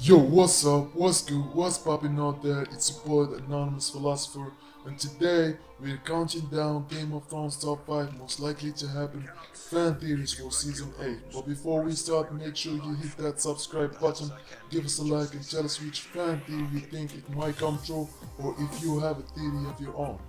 Yo, what's up? What's good? What's popping out there? It's your boy, the Anonymous Philosopher, and today we're counting down Game of Thrones top 5 most likely to happen fan theories for season 8. But before we start, make sure you hit that subscribe button, give us a like, and tell us which fan theory you think it might come true, or if you have a theory of your own.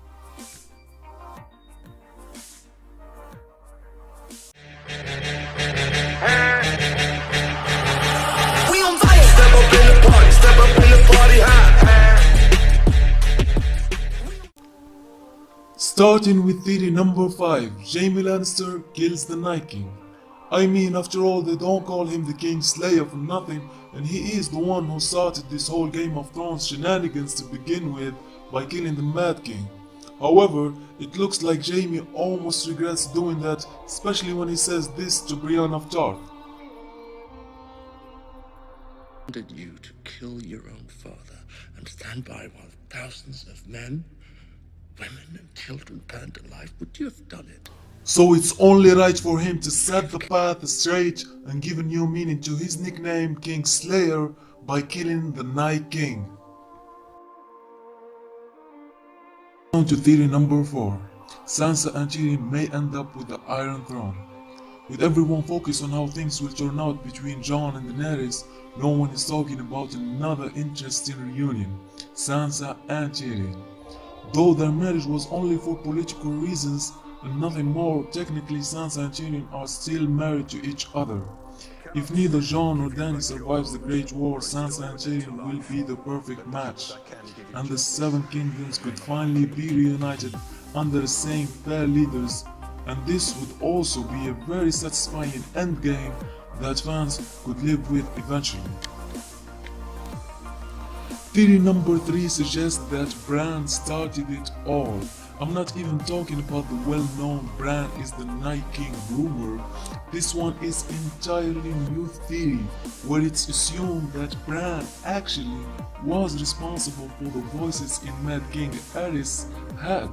Starting with theory number 5, Jaime Lannister kills the Night King. I mean, after all, they don't call him the King Slayer for nothing, and he is the one who started this whole Game of Thrones shenanigans to begin with by killing the Mad King. However, it looks like Jaime almost regrets doing that, especially when he says this to Brienne of Tarth. Wanted you to kill your own father and stand by while thousands of men, women and children burned alive. Would you have done it? So it's only right for him to set the path straight and give a new meaning to his nickname King Slayer by killing the Night King. On to theory number 4. Sansa and Tyrion may end up with the Iron Throne. With everyone focused on how things will turn out between Jon and Daenerys, no one is talking about another interesting reunion, Sansa and Tyrion. Though their marriage was only for political reasons and nothing more, technically Sansa and Tyrion are still married to each other. If neither Jon nor Dany survives the Great War, Sansa and Tyrion will be the perfect match, and the Seven Kingdoms could finally be reunited under the same fair leaders, and this would also be a very satisfying endgame that fans could live with eventually. Theory number 3 suggests that Bran started it all. I'm not even talking about the well-known Bran is the Night King rumor. This one is entirely new theory, where it's assumed that Bran actually was responsible for the voices in Mad King Aerys' head.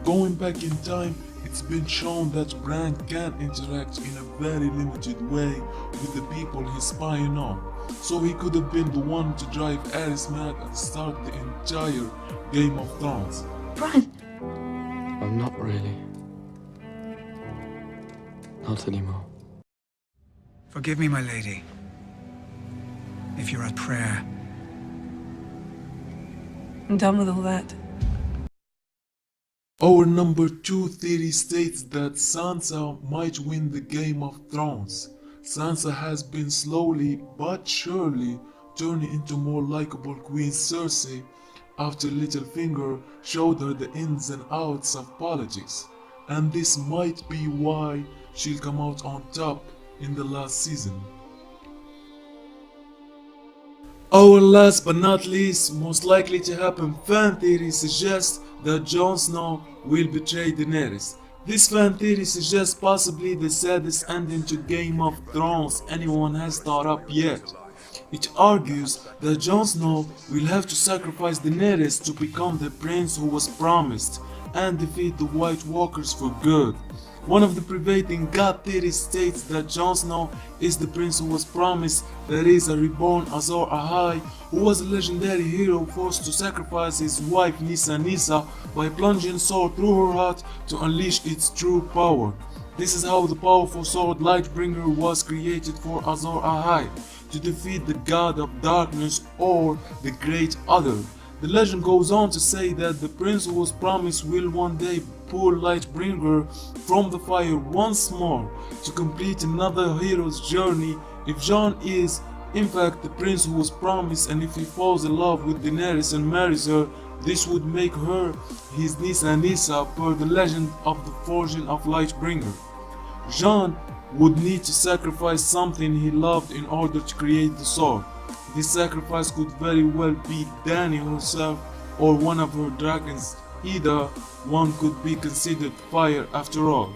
Going back in time, it's been shown that Bran can interact in a very limited way with the people he's spying on. So he could have been the one to drive Aerys mad and start the entire Game of Thrones. Bran! I'm not really. Not anymore. Forgive me, my lady, if you're at prayer. I'm done with all that. Our number 2 theory states that Sansa might win the Game of Thrones. Sansa has been slowly but surely turning into more likable Queen Cersei after Littlefinger showed her the ins and outs of politics, and this might be why she'll come out on top in the last season. Our last but not least, most likely to happen fan theory suggests that Jon Snow will betray Daenerys. This fan theory suggests possibly the saddest ending to Game of Thrones anyone has thought up yet. It argues that Jon Snow will have to sacrifice Daenerys to become the prince who was promised and defeat the White Walkers for good. One of the prevailing god theories states that Jon Snow is the prince who was promised, that is a reborn Azor Ahai, who was a legendary hero forced to sacrifice his wife Nissa by plunging sword through her heart to unleash its true power. This is how the powerful sword Lightbringer was created for Azor Ahai, to defeat the god of darkness or the Great Other. The legend goes on to say that the prince who was promised will one day pull Lightbringer from the fire once more to complete another hero's journey. If Jon is in fact the prince who was promised, and if he falls in love with Daenerys and marries her, this would make her his Nissa per the legend of the forging of Lightbringer. Jon would need to sacrifice something he loved in order to create the sword. This sacrifice could very well be Dany herself or one of her dragons. Either one could be considered fire after all.